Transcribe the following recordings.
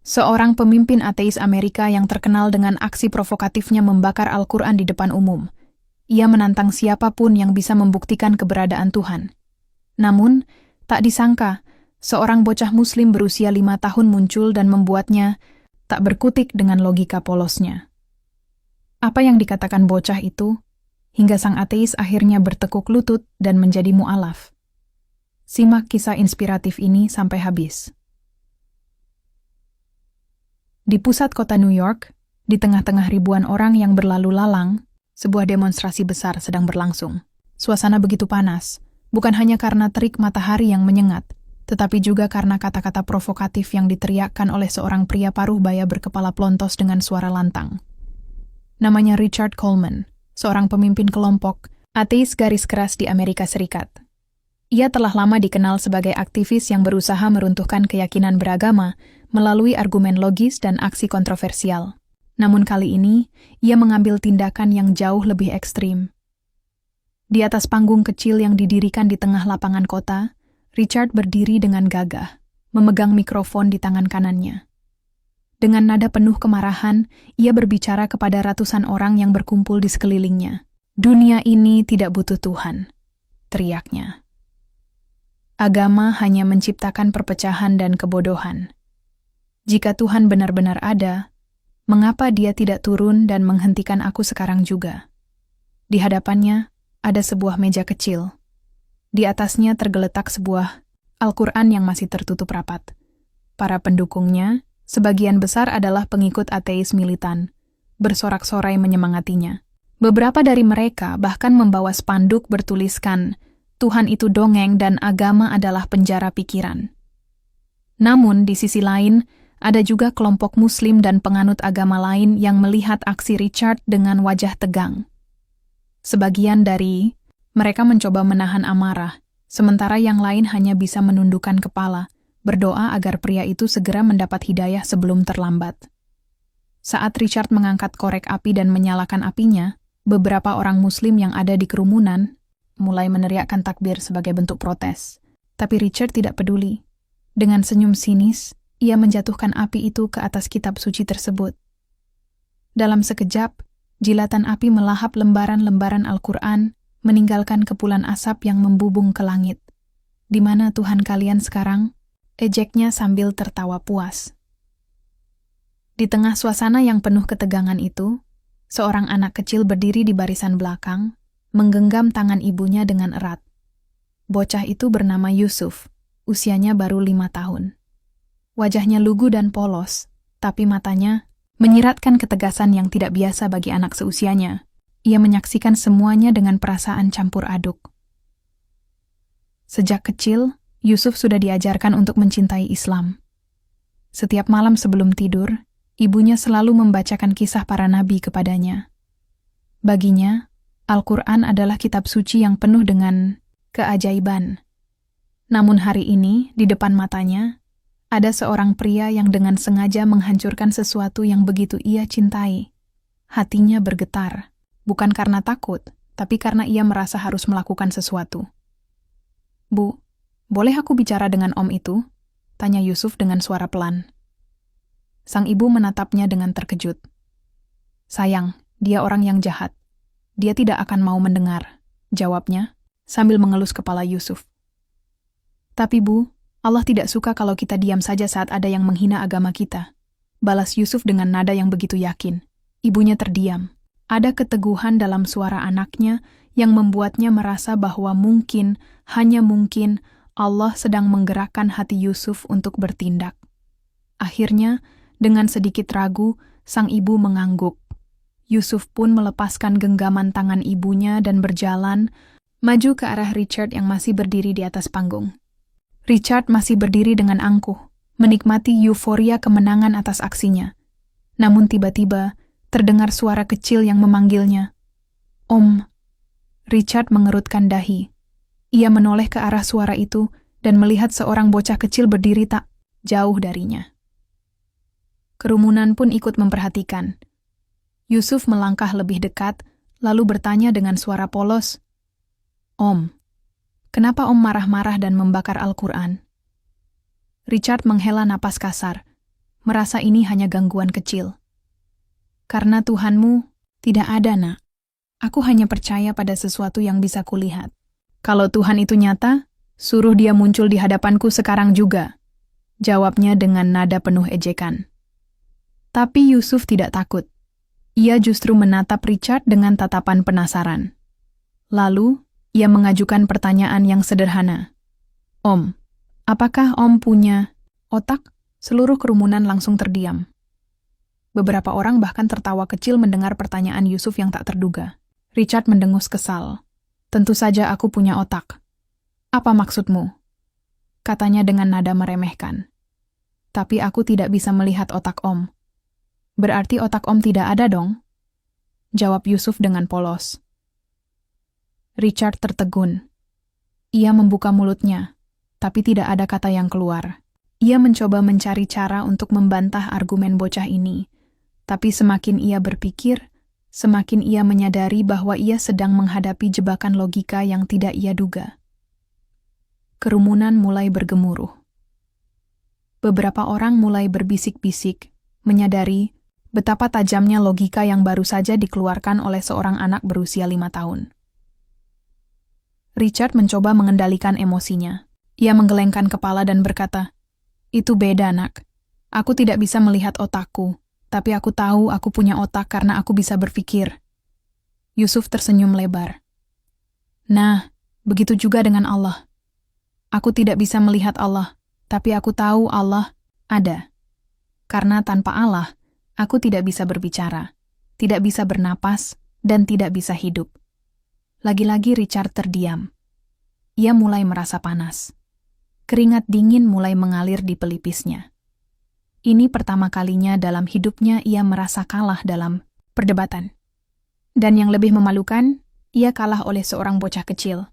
seorang pemimpin ateis Amerika yang terkenal dengan aksi provokatifnya membakar Al-Quran di depan umum. Ia menantang siapapun yang bisa membuktikan keberadaan Tuhan. Namun, tak disangka, seorang bocah muslim berusia 5 tahun muncul dan membuatnya tak berkutik dengan logika polosnya. Apa yang dikatakan bocah itu, hingga sang ateis akhirnya bertekuk lutut dan menjadi mu'alaf. Simak kisah inspiratif ini sampai habis. Di pusat kota New York, di tengah-tengah ribuan orang yang berlalu lalang, sebuah demonstrasi besar sedang berlangsung. Suasana begitu panas, bukan hanya karena terik matahari yang menyengat, tetapi juga karena kata-kata provokatif yang diteriakkan oleh seorang pria paruh baya berkepala plontos dengan suara lantang. Namanya Richard Coleman, seorang pemimpin kelompok ateis garis keras di Amerika Serikat. Ia telah lama dikenal sebagai aktivis yang berusaha meruntuhkan keyakinan beragama melalui argumen logis dan aksi kontroversial. Namun kali ini, ia mengambil tindakan yang jauh lebih ekstrim. Di atas panggung kecil yang didirikan di tengah lapangan kota, Richard berdiri dengan gagah, memegang mikrofon di tangan kanannya. Dengan nada penuh kemarahan, ia berbicara kepada ratusan orang yang berkumpul di sekelilingnya. "Dunia ini tidak butuh Tuhan," teriaknya. "Agama hanya menciptakan perpecahan dan kebodohan. Jika Tuhan benar-benar ada, mengapa Dia tidak turun dan menghentikan aku sekarang juga?" Di hadapannya ada sebuah meja kecil. Di atasnya tergeletak sebuah Al-Quran yang masih tertutup rapat. Para pendukungnya, sebagian besar adalah pengikut ateis militan, bersorak-sorai menyemangatinya. Beberapa dari mereka bahkan membawa spanduk bertuliskan, "Tuhan itu dongeng dan agama adalah penjara pikiran." Namun, di sisi lain, ada juga kelompok Muslim dan penganut agama lain yang melihat aksi Richard dengan wajah tegang. Sebagian dari mereka mencoba menahan amarah, sementara yang lain hanya bisa menundukkan kepala, berdoa agar pria itu segera mendapat hidayah sebelum terlambat. Saat Richard mengangkat korek api dan menyalakan apinya, beberapa orang Muslim yang ada di kerumunan mulai meneriakkan takbir sebagai bentuk protes. Tapi Richard tidak peduli. Dengan senyum sinis, ia menjatuhkan api itu ke atas kitab suci tersebut. Dalam sekejap, jilatan api melahap lembaran-lembaran Al-Quran, meninggalkan kepulan asap yang membubung ke langit. "Di mana Tuhan kalian sekarang?" ejeknya sambil tertawa puas. Di tengah suasana yang penuh ketegangan itu, seorang anak kecil berdiri di barisan belakang, menggenggam tangan ibunya dengan erat. Bocah itu bernama Yusuf, usianya baru 5 tahun. Wajahnya lugu dan polos, tapi matanya menyiratkan ketegasan yang tidak biasa bagi anak seusianya. Ia menyaksikan semuanya dengan perasaan campur aduk. Sejak kecil, Yusuf sudah diajarkan untuk mencintai Islam. Setiap malam sebelum tidur, ibunya selalu membacakan kisah para nabi kepadanya. Baginya, Al-Quran adalah kitab suci yang penuh dengan keajaiban. Namun hari ini, di depan matanya, ada seorang pria yang dengan sengaja menghancurkan sesuatu yang begitu ia cintai. Hatinya bergetar, bukan karena takut, tapi karena ia merasa harus melakukan sesuatu. "Bu, boleh aku bicara dengan om itu?" tanya Yusuf dengan suara pelan. Sang ibu menatapnya dengan terkejut. "Sayang, dia orang yang jahat. Dia tidak akan mau mendengar," jawabnya, sambil mengelus kepala Yusuf. "Tapi Bu, Allah tidak suka kalau kita diam saja saat ada yang menghina agama kita," balas Yusuf dengan nada yang begitu yakin. Ibunya terdiam. Ada keteguhan dalam suara anaknya yang membuatnya merasa bahwa mungkin, hanya mungkin, Allah sedang menggerakkan hati Yusuf untuk bertindak. Akhirnya, dengan sedikit ragu, sang ibu mengangguk. Yusuf pun melepaskan genggaman tangan ibunya dan berjalan, maju ke arah Richard yang masih berdiri di atas panggung. Richard masih berdiri dengan angkuh, menikmati euforia kemenangan atas aksinya. Namun tiba-tiba, terdengar suara kecil yang memanggilnya. "Om." Richard mengerutkan dahi. Ia menoleh ke arah suara itu dan melihat seorang bocah kecil berdiri tak jauh darinya. Kerumunan pun ikut memperhatikan. Yusuf melangkah lebih dekat, lalu bertanya dengan suara polos, "Om, kenapa Om marah-marah dan membakar Al-Quran?" Richard menghela napas kasar. merasa ini hanya gangguan kecil. Karena Tuhanmu tidak ada, Nak. Aku hanya percaya pada sesuatu yang bisa kulihat. Kalau Tuhan itu nyata, suruh dia muncul di hadapanku sekarang juga. Jawabnya dengan nada penuh ejekan. Tapi Yusuf tidak takut. Ia justru menatap Richard dengan tatapan penasaran. Lalu, ia mengajukan pertanyaan yang sederhana. Om, apakah Om punya otak? Seluruh kerumunan langsung terdiam. Beberapa orang bahkan tertawa kecil mendengar pertanyaan Yusuf yang tak terduga. Richard mendengus kesal. Tentu saja aku punya otak. Apa maksudmu? Katanya dengan nada meremehkan. Tapi aku tidak bisa melihat otak Om. Berarti otak Om tidak ada dong? Jawab Yusuf dengan polos. Richard tertegun. Ia membuka mulutnya, tapi tidak ada kata yang keluar. Ia mencoba mencari cara untuk membantah argumen bocah ini, tapi semakin ia berpikir, semakin ia menyadari bahwa ia sedang menghadapi jebakan logika yang tidak ia duga. Kerumunan mulai bergemuruh. Beberapa orang mulai berbisik-bisik, menyadari betapa tajamnya logika yang baru saja dikeluarkan oleh seorang anak berusia 5 tahun. Richard mencoba mengendalikan emosinya. Ia menggelengkan kepala dan berkata, "Itu beda, Nak. Aku tidak bisa melihat otakku, tapi aku tahu aku punya otak karena aku bisa berpikir." Yusuf tersenyum lebar. "Nah, begitu juga dengan Allah. Aku tidak bisa melihat Allah, tapi aku tahu Allah ada. Karena tanpa Allah, aku tidak bisa berbicara, tidak bisa bernapas, dan tidak bisa hidup." Lagi-lagi Richard terdiam. Ia mulai merasa panas. Keringat dingin mulai mengalir di pelipisnya. Ini pertama kalinya dalam hidupnya ia merasa kalah dalam perdebatan. Dan yang lebih memalukan, ia kalah oleh seorang bocah kecil.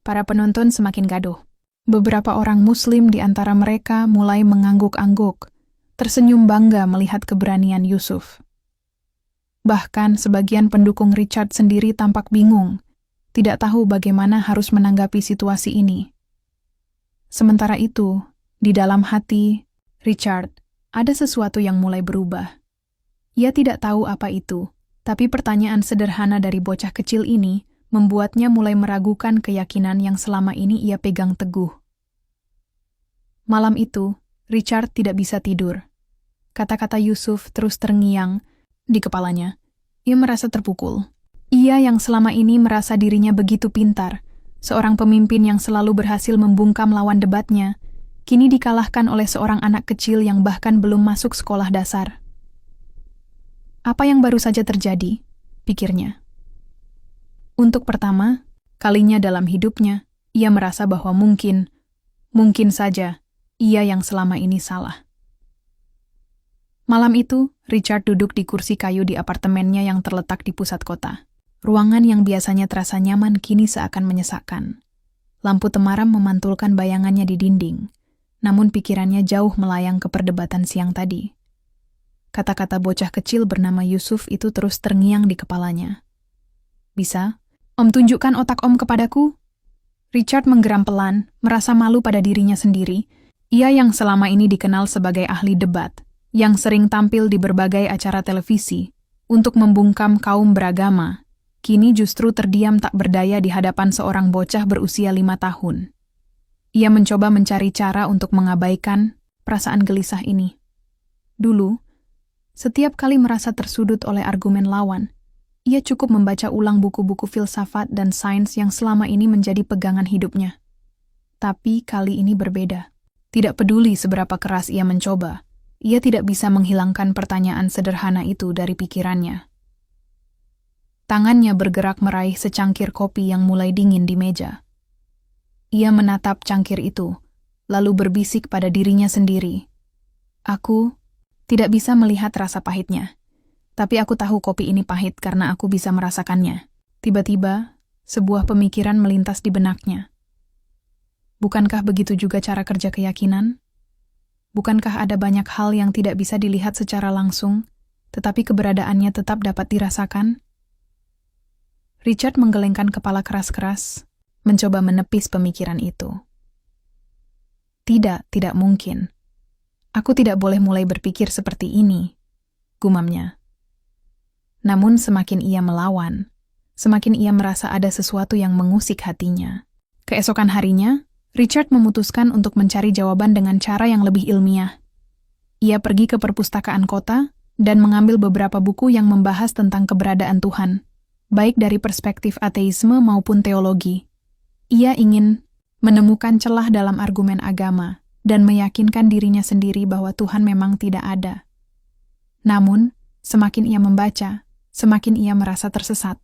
Para penonton semakin gaduh. Beberapa orang Muslim di antara mereka mulai mengangguk-angguk, tersenyum bangga melihat keberanian Yusuf. Bahkan sebagian pendukung Richard sendiri tampak bingung, tidak tahu bagaimana harus menanggapi situasi ini. Sementara itu, di dalam hati Richard, ada sesuatu yang mulai berubah. Ia tidak tahu apa itu, tapi pertanyaan sederhana dari bocah kecil ini membuatnya mulai meragukan keyakinan yang selama ini ia pegang teguh. Malam itu, Richard tidak bisa tidur. Kata-kata Yusuf terus terngiang di kepalanya. Ia merasa terpukul. Ia yang selama ini merasa dirinya begitu pintar, seorang pemimpin yang selalu berhasil membungkam lawan debatnya, kini dikalahkan oleh seorang anak kecil yang bahkan belum masuk sekolah dasar. Apa yang baru saja terjadi? Pikirnya. Untuk pertama kalinya dalam hidupnya, ia merasa bahwa mungkin saja, ia yang selama ini salah. Malam itu, Richard duduk di kursi kayu di apartemennya yang terletak di pusat kota. Ruangan yang biasanya terasa nyaman kini seakan menyesakkan. Lampu temaram memantulkan bayangannya di dinding, namun pikirannya jauh melayang ke perdebatan siang tadi. Kata-kata bocah kecil bernama Yusuf itu terus terngiang di kepalanya. "Bisa? Om tunjukkan otak Om kepadaku?" Richard menggeram pelan, merasa malu pada dirinya sendiri. Ia yang selama ini dikenal sebagai ahli debat, yang sering tampil di berbagai acara televisi untuk membungkam kaum beragama, kini justru terdiam tak berdaya di hadapan seorang bocah berusia 5 tahun. Ia mencoba mencari cara untuk mengabaikan perasaan gelisah ini. Dulu, setiap kali merasa tersudut oleh argumen lawan, ia cukup membaca ulang buku-buku filsafat dan sains yang selama ini menjadi pegangan hidupnya. Tapi kali ini berbeda. Tidak peduli seberapa keras ia mencoba, ia tidak bisa menghilangkan pertanyaan sederhana itu dari pikirannya. Tangannya bergerak meraih secangkir kopi yang mulai dingin di meja. Ia menatap cangkir itu, lalu berbisik pada dirinya sendiri. "Aku tidak bisa melihat rasa pahitnya, tapi aku tahu kopi ini pahit karena aku bisa merasakannya." Tiba-tiba, sebuah pemikiran melintas di benaknya. Bukankah begitu juga cara kerja keyakinan? Bukankah ada banyak hal yang tidak bisa dilihat secara langsung, tetapi keberadaannya tetap dapat dirasakan? Richard menggelengkan kepala keras-keras, mencoba menepis pemikiran itu. Tidak mungkin. Aku tidak boleh mulai berpikir seperti ini, gumamnya. Namun semakin ia melawan, semakin ia merasa ada sesuatu yang mengusik hatinya. Keesokan harinya, Richard memutuskan untuk mencari jawaban dengan cara yang lebih ilmiah. Ia pergi ke perpustakaan kota dan mengambil beberapa buku yang membahas tentang keberadaan Tuhan, baik dari perspektif ateisme maupun teologi. Ia ingin menemukan celah dalam argumen agama dan meyakinkan dirinya sendiri bahwa Tuhan memang tidak ada. Namun, semakin ia membaca, semakin ia merasa tersesat.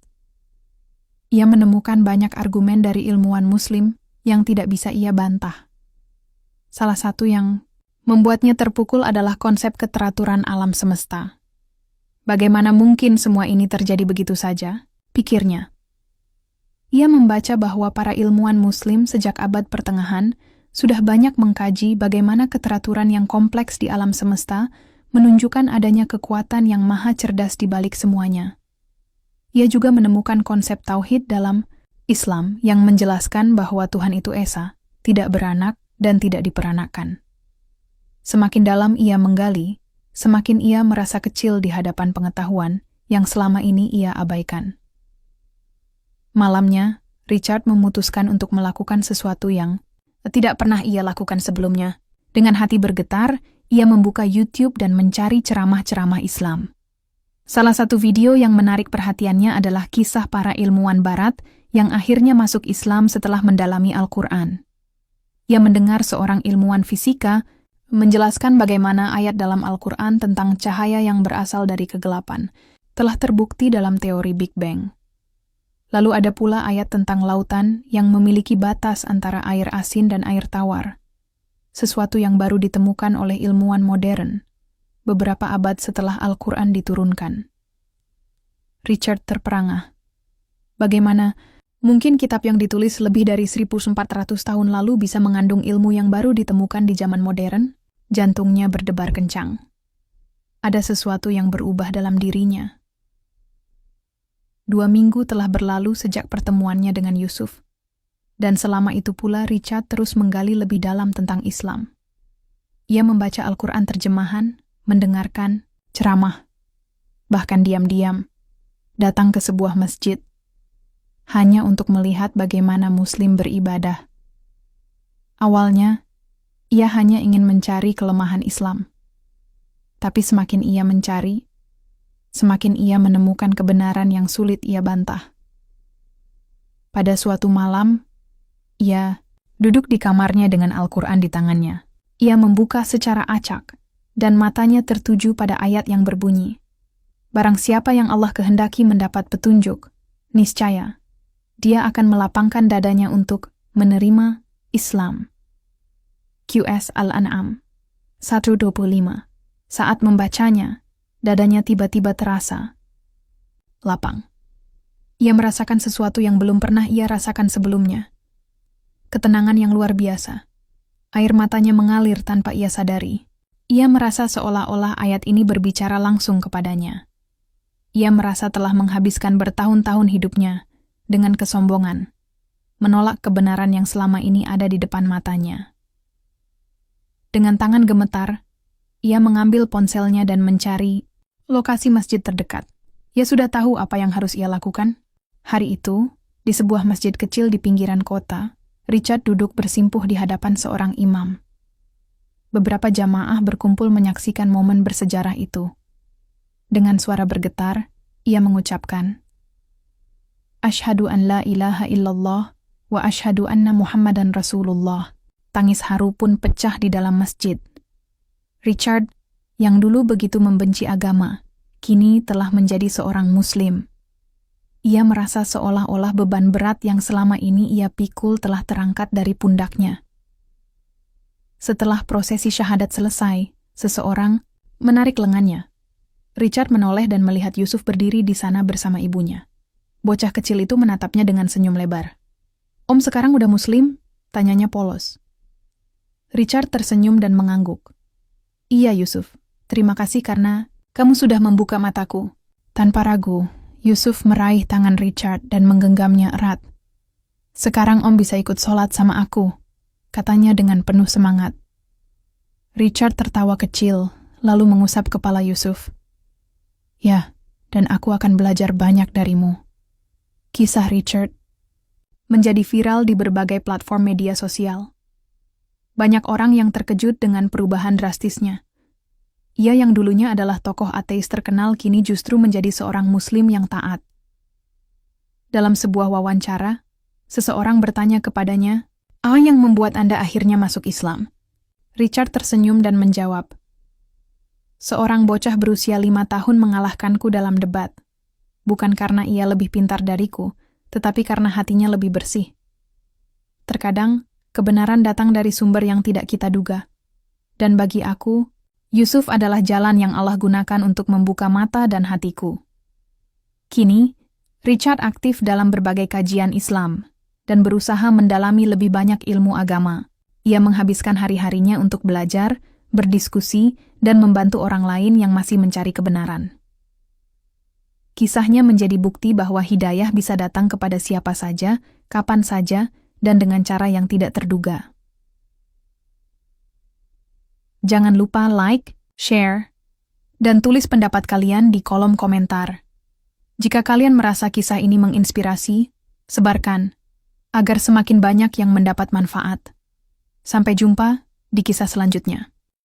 Ia menemukan banyak argumen dari ilmuwan Muslim yang tidak bisa ia bantah. Salah satu yang membuatnya terpukul adalah konsep keteraturan alam semesta. Bagaimana mungkin semua ini terjadi begitu saja? Pikirnya. Ia membaca bahwa para ilmuwan Muslim sejak abad pertengahan sudah banyak mengkaji bagaimana keteraturan yang kompleks di alam semesta menunjukkan adanya kekuatan yang maha cerdas di balik semuanya. Ia juga menemukan konsep tauhid dalam Islam yang menjelaskan bahwa Tuhan itu esa, tidak beranak, dan tidak diperanakan. Semakin dalam ia menggali, semakin ia merasa kecil di hadapan pengetahuan yang selama ini ia abaikan. Malamnya, Richard memutuskan untuk melakukan sesuatu yang tidak pernah ia lakukan sebelumnya. Dengan hati bergetar, ia membuka YouTube dan mencari ceramah-ceramah Islam. Salah satu video yang menarik perhatiannya adalah kisah para ilmuwan Barat yang akhirnya masuk Islam setelah mendalami Al-Quran. Ia mendengar seorang ilmuwan fisika menjelaskan bagaimana ayat dalam Al-Quran tentang cahaya yang berasal dari kegelapan telah terbukti dalam teori Big Bang. Lalu ada pula ayat tentang lautan yang memiliki batas antara air asin dan air tawar, sesuatu yang baru ditemukan oleh ilmuwan modern beberapa abad setelah Al-Quran diturunkan. Richard terperangah. Bagaimana mungkin kitab yang ditulis lebih dari 1400 tahun lalu bisa mengandung ilmu yang baru ditemukan di zaman modern? Jantungnya berdebar kencang. Ada sesuatu yang berubah dalam dirinya. 2 minggu telah berlalu sejak pertemuannya dengan Yusuf. Dan selama itu pula Richard terus menggali lebih dalam tentang Islam. Ia membaca Al-Quran terjemahan, mendengarkan ceramah, bahkan diam-diam datang ke sebuah masjid, hanya untuk melihat bagaimana Muslim beribadah. Awalnya, ia hanya ingin mencari kelemahan Islam. Tapi semakin ia mencari, semakin ia menemukan kebenaran yang sulit ia bantah. Pada suatu malam, ia duduk di kamarnya dengan Al-Quran di tangannya. Ia membuka secara acak, dan matanya tertuju pada ayat yang berbunyi, "Barang siapa yang Allah kehendaki mendapat petunjuk, niscaya dia akan melapangkan dadanya untuk menerima Islam." QS Al-An'am 125. Saat membacanya, dadanya tiba-tiba terasa lapang. Ia merasakan sesuatu yang belum pernah ia rasakan sebelumnya. Ketenangan yang luar biasa. Air matanya mengalir tanpa ia sadari. Ia merasa seolah-olah ayat ini berbicara langsung kepadanya. Ia merasa telah menghabiskan bertahun-tahun hidupnya dengan kesombongan, menolak kebenaran yang selama ini ada di depan matanya. Dengan tangan gemetar, ia mengambil ponselnya dan mencari lokasi masjid terdekat. Ia sudah tahu apa yang harus ia lakukan. Hari itu, di sebuah masjid kecil di pinggiran kota, Richard duduk bersimpuh di hadapan seorang imam. Beberapa jamaah berkumpul menyaksikan momen bersejarah itu. Dengan suara bergetar, ia mengucapkan, "Asyhadu an la ilaha illallah wa asyhadu anna Muhammadan Rasulullah." Tangis haru pun pecah di dalam masjid. Richard, yang dulu begitu membenci agama, kini telah menjadi seorang Muslim. Ia merasa seolah-olah beban berat yang selama ini ia pikul telah terangkat dari pundaknya. Setelah prosesi syahadat selesai, seseorang menarik lengannya. Richard menoleh dan melihat Yusuf berdiri di sana bersama ibunya. Bocah kecil itu menatapnya dengan senyum lebar. "Om sekarang udah Muslim?" tanyanya polos. Richard tersenyum dan mengangguk. "Iya Yusuf, terima kasih karena kamu sudah membuka mataku." Tanpa ragu, Yusuf meraih tangan Richard dan menggenggamnya erat. "Sekarang Om bisa ikut sholat sama aku," katanya dengan penuh semangat. Richard tertawa kecil, lalu mengusap kepala Yusuf. Ya, dan aku akan belajar banyak darimu. Kisah Richard menjadi viral di berbagai platform media sosial. Banyak orang yang terkejut dengan perubahan drastisnya. Ia yang dulunya adalah tokoh ateis terkenal kini justru menjadi seorang muslim yang taat. Dalam sebuah wawancara, seseorang bertanya kepadanya, "Apa yang membuat Anda akhirnya masuk Islam?" Richard tersenyum dan menjawab, "Seorang bocah berusia 5 tahun mengalahkanku dalam debat. Bukan karena ia lebih pintar dariku, tetapi karena hatinya lebih bersih. Terkadang, kebenaran datang dari sumber yang tidak kita duga. Dan bagi aku, Yusuf adalah jalan yang Allah gunakan untuk membuka mata dan hatiku." Kini, Richard aktif dalam berbagai kajian Islam dan berusaha mendalami lebih banyak ilmu agama. Ia menghabiskan hari-harinya untuk belajar, berdiskusi, dan membantu orang lain yang masih mencari kebenaran. Kisahnya menjadi bukti bahwa hidayah bisa datang kepada siapa saja, kapan saja, dan dengan cara yang tidak terduga. Jangan lupa like, share, dan tulis pendapat kalian di kolom komentar. Jika kalian merasa kisah ini menginspirasi, sebarkan, agar semakin banyak yang mendapat manfaat. Sampai jumpa di kisah selanjutnya.